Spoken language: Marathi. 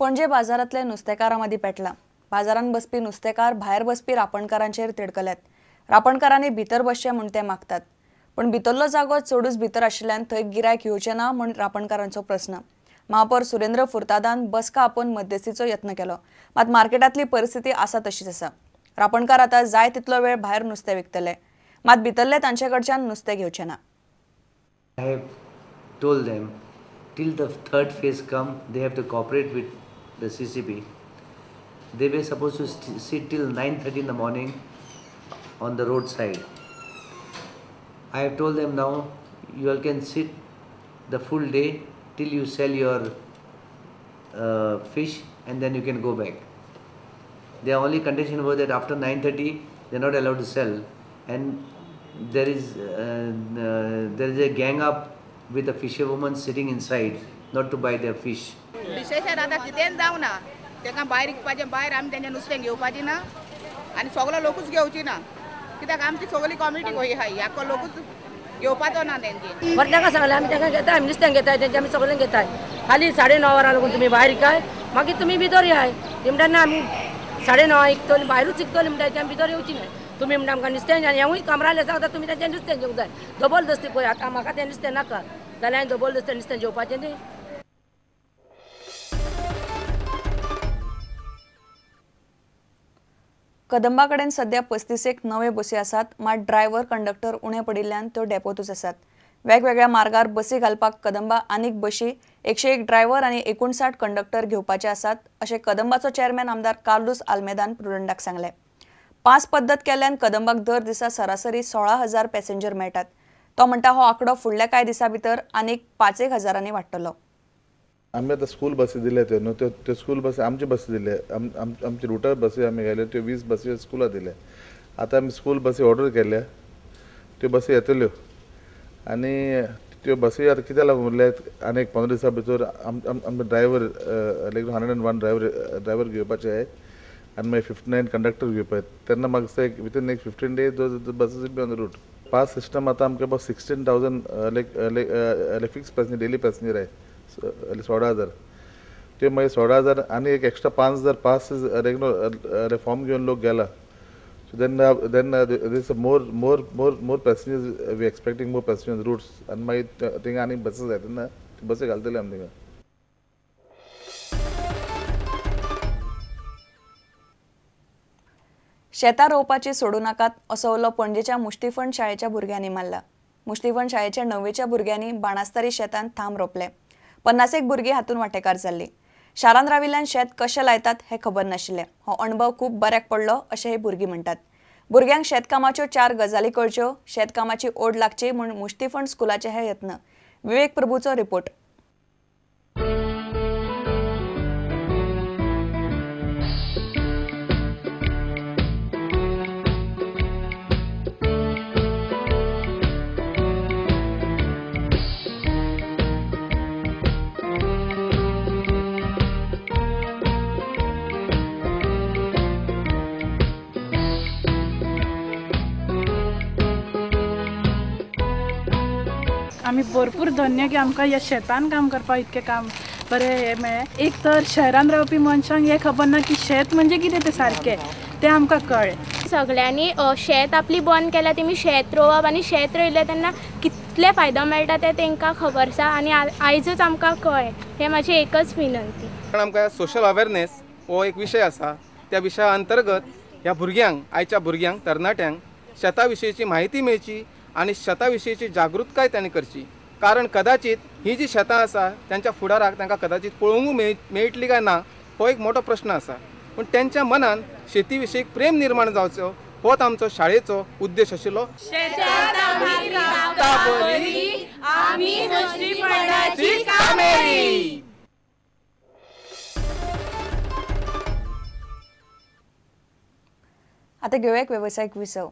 पणजे बाजारातले नुस्तेकारांमदी पेटला। बाजारान बसपी नुस्तेकार भायर बसपी रापणकारांचेर तिडकल्यात। रापणकारांनी भितर बसचे म्हूण ते मागतात, पण भितरलो जागो चडूच भितर आशिल्ल्यान थंय गिरायक येवचें ना म्हूण रापणकारांचो प्रस्न। महापौर सुरेंद्र फुर्तादान बसका आपोवन मध्यस्थीचो यत्न केलो, मात मार्केटांतली परिस्थिती आसा तशीच आसा। रापणकार आतां जाय तितलो वेळ भायर नुस्तें विकतले, मात भितरले तांचे कडच्यान नुस्तें घेवचें ना। I have told them till the third phase come, they have to cooperate with the CCP. They were supposed to sit till 9:30 in the morning on the roadside. I have told them now you all can sit the full day till you sell your fish and then you can go back. Their only condition was that after 9:30 they are not allowed to sell, and there is a gang up with a fisherwoman sitting inside not to buy their fish. विशेषण आता कितें जावं ना, ताका भायर विकपाचें, भायर आमी तेंचें नुस्तें घेवपाचें ना आनी सगलो लोकूच घेवची ना, कित्याक आमची सगळी कॉम्युनिटी खंय आहा, ह्याको लोकूच घेवपाचो ना तेंची। बरें ताका सांगलें आमी ताका घेता, आमी नुस्तें घेताय तेंचें आमी सगळें घेताय, खाली 9:30 वरां लागून तुमी भायर विकाय, मागीर तुमी भितर येयाय। ती म्हणटा ना आमी 9:30 विकतली, भायरूच विकतली म्हणटा ती आमी भितर येवची ना। तुमी म्हणटा आमकां नुस्तें हेंवूय कामराले सांगता तुमी तेंचें नुस्तें घेवंक जाय, जबरदस्ती पळय आतां म्हाका तें नुस्तें नाका जाल्यार हांवें जबरदस्ती नुस्तें जेवपाचें न्ही। कदंबा कडेन सध्या 35 नवे बसी आसात, मात ड्रायव्हर कंडक्टर उणे पडिल्ल्यान त्यो डेपोतूच आसात। वेगवेगळ्या मार्गार बसी घालपाक कदंबा आनीक बशी 101 ड्रायव्हर आनी 59 कंडक्टर घेवपाचे आसात, अशें कदंबाचो चेअरमॅन आमदार कार्लोस आल्मेदान प्रुडंटाक सांगलें। 5 पद्दत केल्ल्यान कदंबाक दर दिसा सरासरी 16,000 पॅसेंजर मेळटात। तो म्हणटा हो आंकडो फुडल्या कांय दिसां भितर आनीक 5,000 वाडटलो। आमी आतां स्कूल बसी दिले त्यो न्हू, त्यो स्कूल बसी आमची बसी दिले, आमची रुटर बसी आमी गेले, त्यो 20 बसी स्कुला दिले। आतां आमी स्कूल बसी ऑर्डर केल्या, त्यो बसी येतल्यो आनी त्यो बसी आतां कित्याक लागून उरले आनीक 15 दिसां भितर आमचे ड्रायव्हर 101 ड्रायव्हर घेवपाचे आहेत आनी मागीर 59 कंडक्टर घेवपाचे, तेन्ना म्हाका दिसता within next 15 days buses will be on the route. Pass system आतां आमकां about 16,000 fix passenger daily passenger आहे 16,000, ते मागीर 16,000 आनी एक एक्स्ट्रा 5,000 पास रेग्युलर फॉर्म घेवन लोक गेला, so then this more passengers we expecting more passenger routes आनी मागीर थिंगा आनी बसीस जाय तेन्ना बसी घालतले आमी थिंगा। शेतां रोवपाची सोडू नाकात असो उलो पणजेच्या मुष्टिफंड शाळेच्या भुरग्यांनी मारला। मुष्टिफंड शाळेच्या 9वेच्या भुरग्यांनी बाणास्तारी शेतांत थांब रोपले। 50 भुरगीं हातून वांटेकार जाल्लीं। शारांत राविल्ल्यान शेत कशें लायतात हें खबर नाशिल्लें। हो अणभव खूब बऱ्याक पडलो अशें हे भुरगीं म्हणटात। भुरग्यांक शेतकामाच्यो 4 गजाली कळच्यो, शेतकामाची ओढ लागची म्हूण मुष्टिफंड स्कुलाचे हे यत्न। विवेक प्रभूचो रिपोर्ट। आम्ही भरपूर धन्य की आमकां ह्या शेतान काम करपाक इतकें काम बरें हें मेळ्ळें। एक तर शहरान रावपी मनशांक हें खबर ना की शेत म्हणजे कितें तें सारकें, तें आमकां कळ्ळें। सगळ्यांनी शेत आपली बंद केल्या, तेमी शेत रोवप आनी शेत रोयलें तेन्ना कितले फायदो मेळटा तें तांकां खबर आसा आनी आयजूच आमकां कळ्ळें। हें म्हाजी एकच विनंती। आमकां सोशल अवेरनेस हो एक विशय आसा, त्या विशया अंतर्गत ह्या भुरग्यांक, आयच्या भुरग्यांक, तरणाट्यांक शेता विशयीची माहिती मेळची आनी शेता विशयीची जागृतकाय त्यांनी करची। कारण कदाचित ही जी शेतां आसा त्यांच्या फुडाराक तांकां कदाचित पळोवंक मेळटली काय ना हो एक मोठो प्रश्न आसा, पूण त्यांच्या मनान शेती विशयी प्रेम निर्माण जावचो होच आमचो शाळेचो उद्देश आशिल्लो। आता घेऊया एक व्यावसायिक विसव।